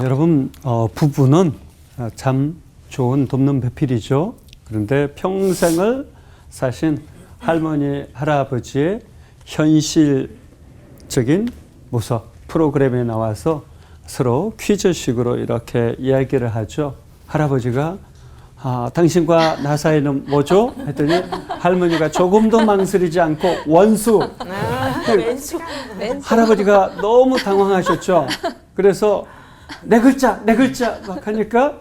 여러분, 부부는 참 좋은 돕는 배필이죠. 그런데 평생을 사신 할머니, 할아버지의 현실적인 모습 프로그램에 나와서 서로 퀴즈식으로 이렇게 이야기를 하죠. 할아버지가 당신과 나 사이는 뭐죠? 했더니 할머니가 조금도 망설이지 않고 원수. 왼수. 할아버지가 너무 당황하셨죠. 그래서 내 글자 막 하니까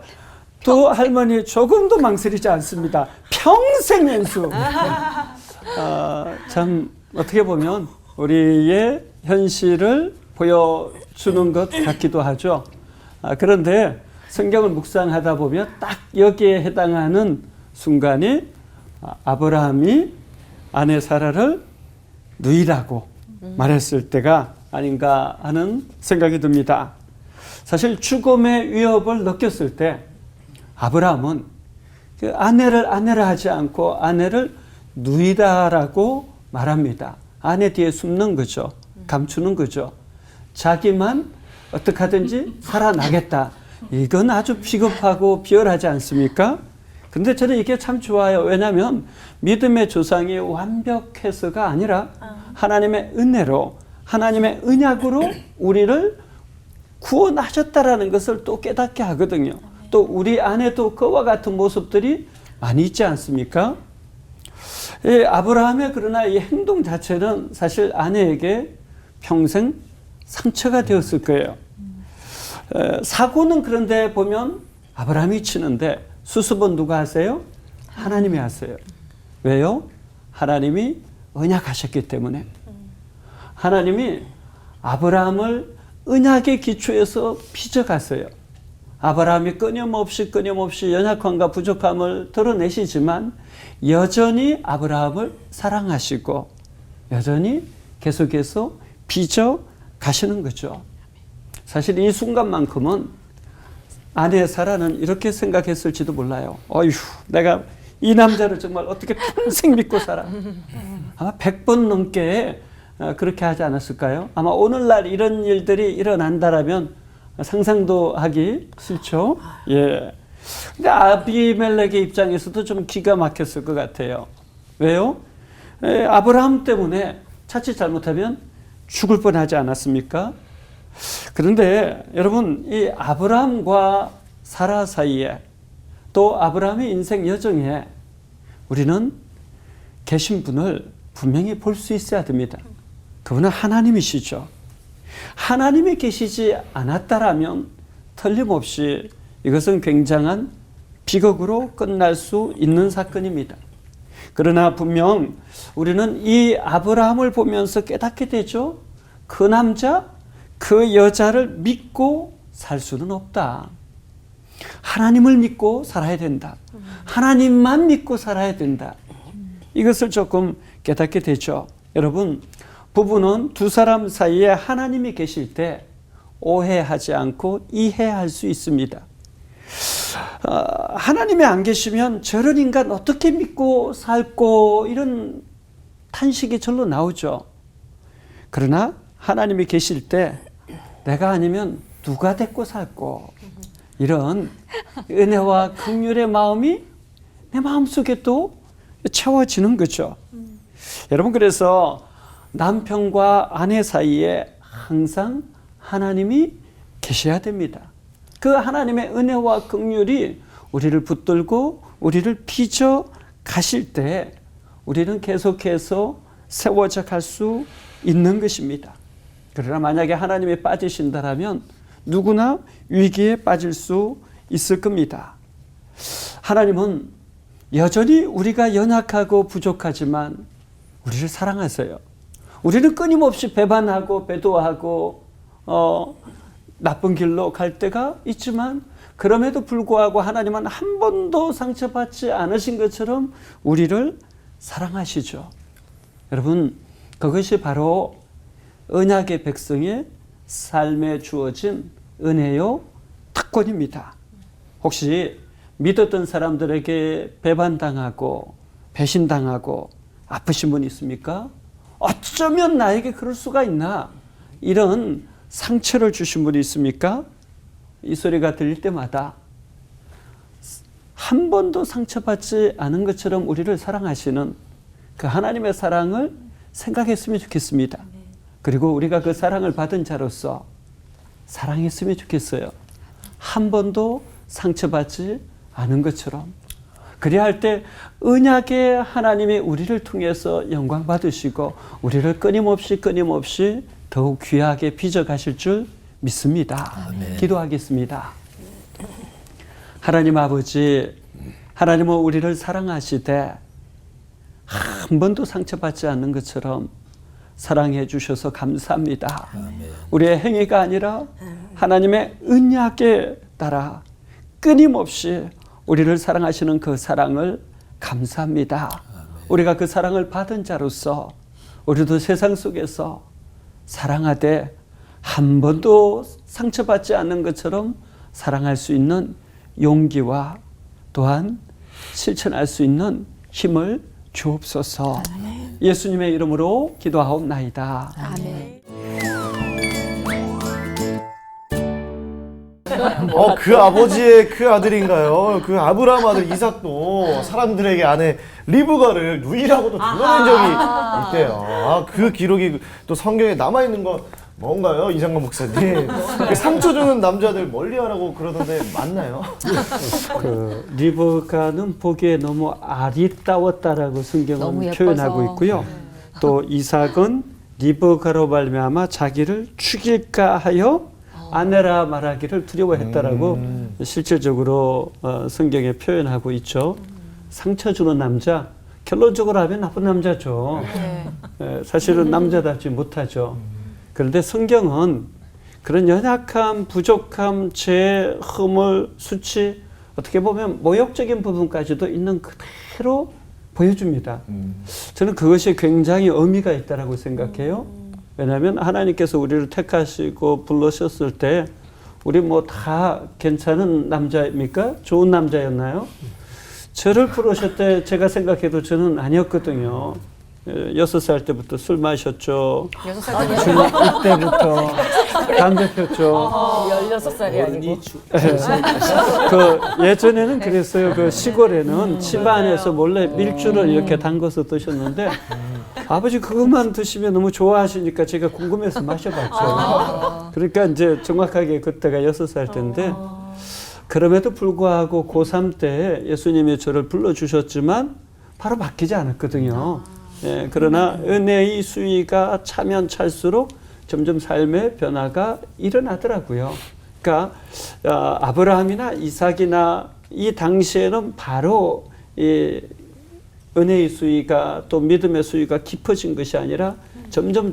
또 할머니 조금도 망설이지 않습니다. 평생 왼수. 참 어떻게 보면 우리의 현실을 보여주는 것 같기도 하죠. 그런데 성경을 묵상하다 보면 딱 여기에 해당하는 순간이 아브라함이 아내 사라를 누이라고 말했을 때가 아닌가 하는 생각이 듭니다. 사실 죽음의 위협을 느꼈을 때 아브라함은 그 아내를 하지 않고 아내를 누이다라고 말합니다. 아내 뒤에 숨는 거죠. 감추는 거죠. 자기만 어떻게 하든지 살아나겠다. 이건 아주 비겁하고 비열하지 않습니까? 근데 저는 이게 참 좋아요. 왜냐하면 믿음의 조상이 완벽해서가 아니라 하나님의 은혜로, 하나님의 언약으로 우리를 구원하셨다라는 것을 또 깨닫게 하거든요. 또 우리 안에도 그와 같은 모습들이 많이 있지 않습니까? 아브라함의 그러나 이 행동 자체는 사실 아내에게 평생 상처가 되었을 거예요. 사고는 그런데 보면 아브라함이 치는데 수습은 누가 하세요? 하나님이 하세요. 왜요? 하나님이 언약하셨기 때문에. 하나님이 아브라함을 언약의 기초에서 빚어갔어요. 아브라함이 끊임없이 연약함과 부족함을 드러내시지만 여전히 아브라함을 사랑하시고 여전히 계속해서 빚어 가시는 거죠. 사실 이 순간만큼은 아내 사라는 이렇게 생각했을지도 몰라요. 어휴, 내가 이 남자를 정말 어떻게 평생 믿고 살아. 아마 100번 넘게 그렇게 하지 않았을까요? 아마 오늘날 이런 일들이 일어난다라면 상상도 하기 싫죠. 예. 근데 아비멜렉의 입장에서도 좀 기가 막혔을 것 같아요. 왜요? 아브라함 때문에 자칫 잘못하면 죽을 뻔하지 않았습니까? 그런데 여러분, 이 아브라함과 사라 사이에 또 아브라함의 인생 여정에 우리는 계신 분을 분명히 볼 수 있어야 됩니다. 그분은 하나님이시죠. 하나님이 계시지 않았다라면 틀림없이 이것은 굉장한 비극으로 끝날 수 있는 사건입니다. 그러나 분명 우리는 이 아브라함을 보면서 깨닫게 되죠. 그 남자, 그 여자를 믿고 살 수는 없다. 하나님을 믿고 살아야 된다. 하나님만 믿고 살아야 된다. 이것을 조금 깨닫게 되죠. 여러분, 부부는 두 사람 사이에 하나님이 계실 때 오해하지 않고 이해할 수 있습니다. 하나님이 안 계시면 저런 인간 어떻게 믿고 살고 이런 탄식이 절로 나오죠. 그러나 하나님이 계실 때 내가 아니면 누가 데리고 살고 이런 은혜와 긍휼의 마음이 내 마음속에 또 채워지는 거죠. 여러분, 그래서 남편과 아내 사이에 항상 하나님이 계셔야 됩니다. 그 하나님의 은혜와 긍휼이 우리를 붙들고 우리를 빚어 가실 때 우리는 계속해서 세워져 갈 수 있는 것입니다. 그러나 만약에 하나님이 빠지신다면 누구나 위기에 빠질 수 있을 겁니다. 하나님은 여전히 우리가 연약하고 부족하지만 우리를 사랑하세요. 우리는 끊임없이 배반하고 배도하고 나쁜 길로 갈 때가 있지만 그럼에도 불구하고 하나님은 한 번도 상처받지 않으신 것처럼 우리를 사랑하시죠. 여러분, 그것이 바로 언약의 백성의 삶에 주어진 은혜요 특권입니다. 혹시 믿었던 사람들에게 배반당하고 배신당하고 아프신 분 있습니까? 어쩌면 나에게 그럴 수가 있나? 이런 상처를 주신 분이 있습니까? 이 소리가 들릴 때마다 한 번도 상처받지 않은 것처럼 우리를 사랑하시는 그 하나님의 사랑을 생각했으면 좋겠습니다. 그리고 우리가 그 사랑을 받은 자로서 사랑했으면 좋겠어요. 한 번도 상처받지 않은 것처럼. 그래야 할 때 언약의 하나님이 우리를 통해서 영광 받으시고 우리를 끊임없이 더욱 귀하게 빚어가실 줄 믿습니다. 아멘. 기도하겠습니다. 하나님 아버지, 하나님은 우리를 사랑하시되 한 번도 상처받지 않는 것처럼 사랑해 주셔서 감사합니다. 아멘. 우리의 행위가 아니라 하나님의 언약에 따라 끊임없이 우리를 사랑하시는 그 사랑을 감사합니다. 우리가 그 사랑을 받은 자로서 우리도 세상 속에서 사랑하되 한 번도 상처받지 않는 것처럼 사랑할 수 있는 용기와 또한 실천할 수 있는 힘을 주옵소서. 예수님의 이름으로 기도하옵나이다. 아멘. 그 아버지의 그 아들인가요? 그 아브라함 아들 이삭도 사람들에게 아내 리브가를 누이라고도 불러낸 적이 있대요. 그 기록이 또 성경에 남아있는 건 뭔가요? 이상관 목사님. 그 상처 주는 남자들 멀리하라고 그러던데 맞나요? 그 리브가는 보기에 너무 아리따웠다라고 성경은 표현하고 있고요. 또 이삭은 리브가로 말미암아 자기를 죽일까 하여 아내라 말하기를 두려워했다라고 실질적으로 성경에 표현하고 있죠. 상처 주는 남자, 결론적으로 하면 나쁜 남자죠. 사실은 남자답지 못하죠. 그런데 성경은 그런 연약함, 부족함, 죄, 허물, 수치, 어떻게 보면 모욕적인 부분까지도 있는 그대로 보여줍니다. 저는 그것이 굉장히 의미가 있다고 생각해요. 왜냐하면 하나님께서 우리를 택하시고 불러셨을 때 우리 뭐 다 괜찮은 남자입니까? 좋은 남자였나요? 저를 부르실 때 제가 생각해도 저는 아니었거든요. 6살 때부터 술 마셨죠. 6살 중학교 때부터 담배 폈죠. 16살이 아니고. 그 예전에는 그랬어요. 그 시골에는 집 안에서 몰래 밀주를 이렇게 담궈서 드셨는데 아버지 그것만 드시면 너무 좋아하시니까 제가 궁금해서 마셔봤죠. 그러니까 이제 정확하게 그때가 6살 때인데 그럼에도 불구하고 고3 때 예수님이 저를 불러주셨지만 바로 바뀌지 않았거든요. 예, 그러나 은혜의 수위가 차면 찰수록 점점 삶의 변화가 일어나더라고요. 그러니까 아브라함이나 이삭이나 이 당시에는 바로 이 은혜의 수위가 또 믿음의 수위가 깊어진 것이 아니라 점점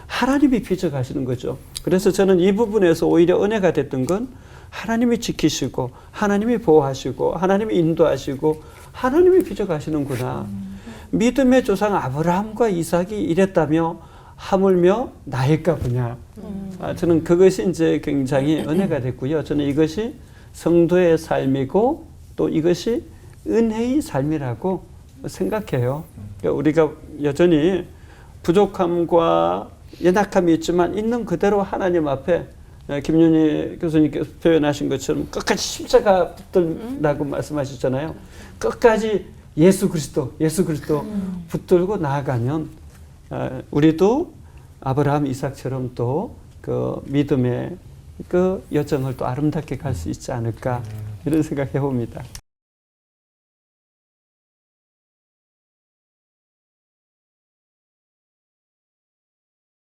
하나님이 빚어가시는 거죠. 그래서 저는 이 부분에서 오히려 은혜가 됐던 건 하나님이 지키시고 하나님이 보호하시고 하나님이 인도하시고 하나님이 빚어가시는구나. 믿음의 조상 아브라함과 이삭이 이랬다며 하물며 나일까 보냐. 저는 그것이 이제 굉장히 은혜가 됐고요. 저는 이것이 성도의 삶이고 또 이것이 은혜의 삶이라고 생각해요. 그러니까 우리가 여전히 부족함과 연약함이 있지만 있는 그대로 하나님 앞에 김윤희 교수님께서 표현하신 것처럼 끝까지 십자가 붙들라고 말씀하셨잖아요. 끝까지 예수 그리스도 붙들고 나아가면 우리도 아브라함, 이삭처럼 또 그 믿음의 그 여정을 또 아름답게 갈 수 있지 않을까 이런 생각해 봅니다.